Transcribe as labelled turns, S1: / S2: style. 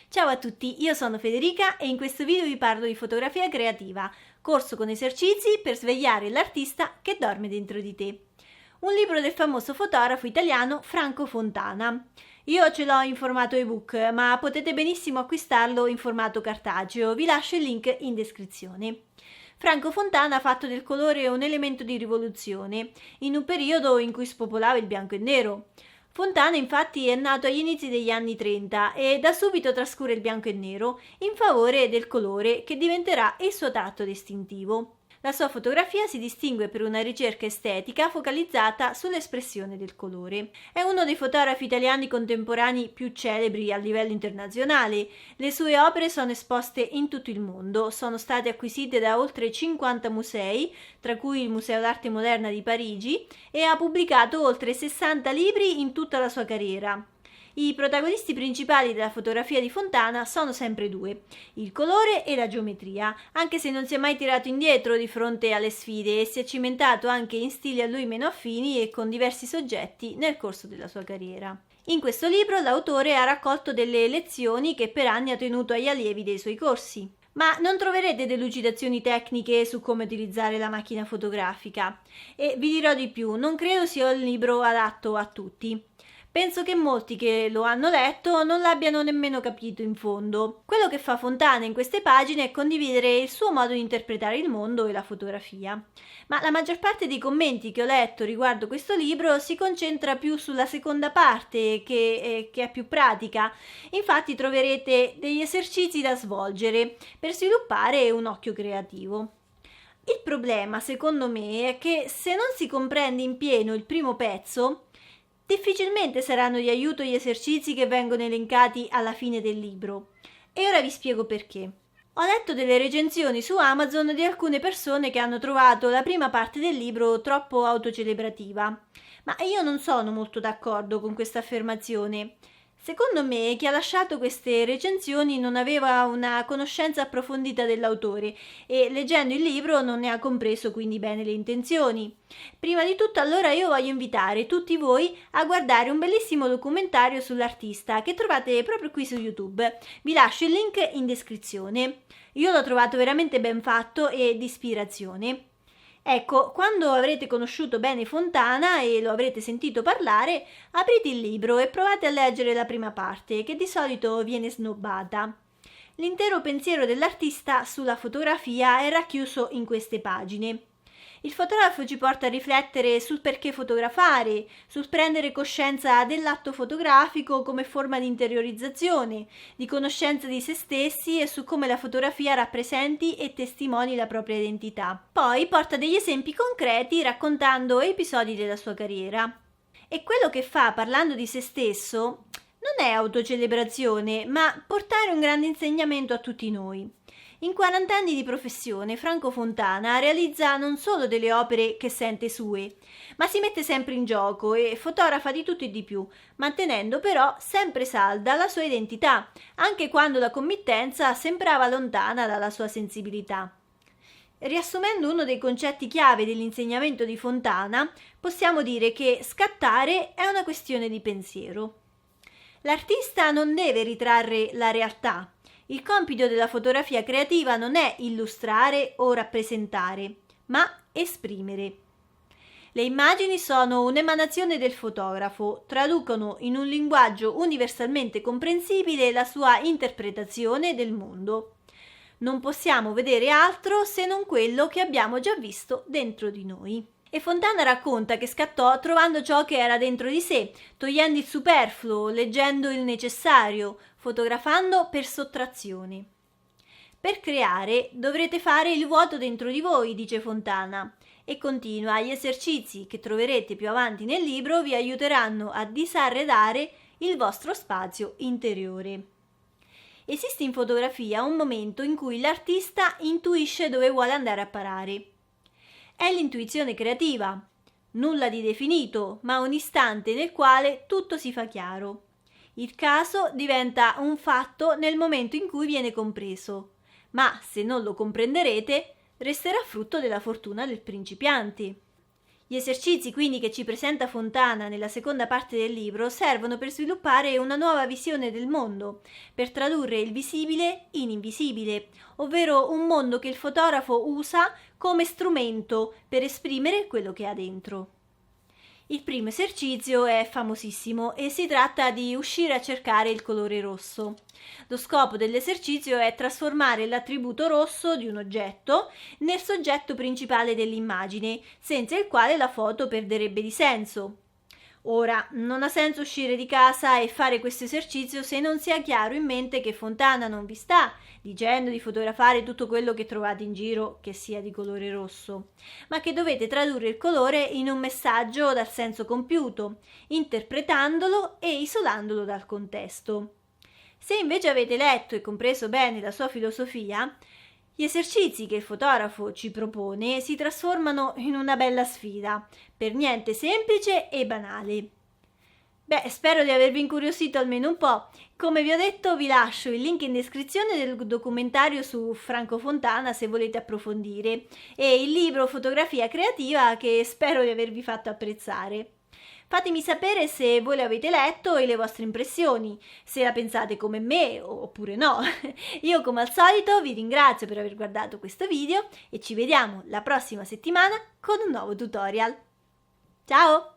S1: Ciao a tutti, io sono Federica e in questo video vi parlo di fotografia creativa, corso con esercizi per svegliare l'artista che dorme dentro di te. Un libro del famoso fotografo italiano Franco Fontana. Io ce l'ho in formato ebook, ma potete benissimo acquistarlo in formato cartaceo, vi lascio il link in descrizione. Franco Fontana ha fatto del colore un elemento di rivoluzione, in un periodo in cui spopolava il bianco e nero. Fontana infatti è nato agli inizi degli anni 30 e da subito trascura il bianco e nero in favore del colore che diventerà il suo tratto distintivo. La sua fotografia si distingue per una ricerca estetica focalizzata sull'espressione del colore. È uno dei fotografi italiani contemporanei più celebri a livello internazionale. Le sue opere sono esposte in tutto il mondo, sono state acquisite da oltre 50 musei, tra cui il Museo d'Arte Moderna di Parigi, e ha pubblicato oltre 60 libri in tutta la sua carriera. I protagonisti principali della fotografia di Fontana sono sempre due, il colore e la geometria, anche se non si è mai tirato indietro di fronte alle sfide e si è cimentato anche in stili a lui meno affini e con diversi soggetti nel corso della sua carriera. In questo libro l'autore ha raccolto delle lezioni che per anni ha tenuto agli allievi dei suoi corsi. Ma non troverete delucidazioni tecniche su come utilizzare la macchina fotografica. E vi dirò di più, non credo sia un libro adatto a tutti. Penso che molti che lo hanno letto non l'abbiano nemmeno capito in fondo. Quello che fa Fontana in queste pagine è condividere il suo modo di interpretare il mondo e la fotografia. Ma la maggior parte dei commenti che ho letto riguardo questo libro si concentra più sulla seconda parte, che è più pratica. Infatti troverete degli esercizi da svolgere per sviluppare un occhio creativo. Il problema, secondo me, è che se non si comprende in pieno il primo pezzo, difficilmente saranno di aiuto gli esercizi che vengono elencati alla fine del libro. E ora vi spiego perché. Ho letto delle recensioni su Amazon di alcune persone che hanno trovato la prima parte del libro troppo autocelebrativa, ma io non sono molto d'accordo con questa affermazione. Secondo me chi ha lasciato queste recensioni non aveva una conoscenza approfondita dell'autore e leggendo il libro non ne ha compreso quindi bene le intenzioni. Prima di tutto allora io voglio invitare tutti voi a guardare un bellissimo documentario sull'artista che trovate proprio qui su YouTube. Vi lascio il link in descrizione. Io l'ho trovato veramente ben fatto e di ispirazione. Ecco, quando avrete conosciuto bene Fontana e lo avrete sentito parlare, aprite il libro e provate a leggere la prima parte, che di solito viene snobbata. L'intero pensiero dell'artista sulla fotografia è racchiuso in queste pagine. Il fotografo ci porta a riflettere sul perché fotografare, sul prendere coscienza dell'atto fotografico come forma di interiorizzazione, di conoscenza di se stessi e su come la fotografia rappresenti e testimoni la propria identità. Poi porta degli esempi concreti raccontando episodi della sua carriera. E quello che fa parlando di se stesso non è autocelebrazione, ma portare un grande insegnamento a tutti noi. In 40 anni di professione, Franco Fontana realizza non solo delle opere che sente sue, ma si mette sempre in gioco e fotografa di tutto e di più, mantenendo però sempre salda la sua identità, anche quando la committenza sembrava lontana dalla sua sensibilità. Riassumendo uno dei concetti chiave dell'insegnamento di Fontana, possiamo dire che scattare è una questione di pensiero. L'artista non deve ritrarre la realtà. Il compito della fotografia creativa non è illustrare o rappresentare, ma esprimere. Le immagini sono un'emanazione del fotografo, traducono in un linguaggio universalmente comprensibile la sua interpretazione del mondo. Non possiamo vedere altro se non quello che abbiamo già visto dentro di noi. E Fontana racconta che scattò trovando ciò che era dentro di sé, togliendo il superfluo, leggendo il necessario, fotografando per sottrazione. Per creare dovrete fare il vuoto dentro di voi, dice Fontana, e continua, gli esercizi che troverete più avanti nel libro vi aiuteranno a disarredare il vostro spazio interiore. Esiste in fotografia un momento in cui l'artista intuisce dove vuole andare a parare. È l'intuizione creativa, nulla di definito, ma un istante nel quale tutto si fa chiaro. Il caso diventa un fatto nel momento in cui viene compreso, ma se non lo comprenderete, resterà frutto della fortuna del principiante. Gli esercizi quindi che ci presenta Fontana nella seconda parte del libro servono per sviluppare una nuova visione del mondo, per tradurre il visibile in invisibile, ovvero un mondo che il fotografo usa come strumento per esprimere quello che ha dentro. Il primo esercizio è famosissimo e si tratta di uscire a cercare il colore rosso. Lo scopo dell'esercizio è trasformare l'attributo rosso di un oggetto nel soggetto principale dell'immagine, senza il quale la foto perderebbe di senso. Ora, non ha senso uscire di casa e fare questo esercizio se non si ha chiaro in mente che Fontana non vi sta dicendo di fotografare tutto quello che trovate in giro che sia di colore rosso, ma che dovete tradurre il colore in un messaggio dal senso compiuto, interpretandolo e isolandolo dal contesto. Se invece avete letto e compreso bene la sua filosofia, gli esercizi che il fotografo ci propone si trasformano in una bella sfida, per niente semplice e banale. Spero di avervi incuriosito almeno un po'. Come vi ho detto, vi lascio il link in descrizione del documentario su Franco Fontana se volete approfondire e il libro Fotografia creativa che spero di avervi fatto apprezzare. Fatemi sapere se voi l'avete letto e le vostre impressioni, se la pensate come me oppure no. Io come al solito vi ringrazio per aver guardato questo video e ci vediamo la prossima settimana con un nuovo tutorial. Ciao!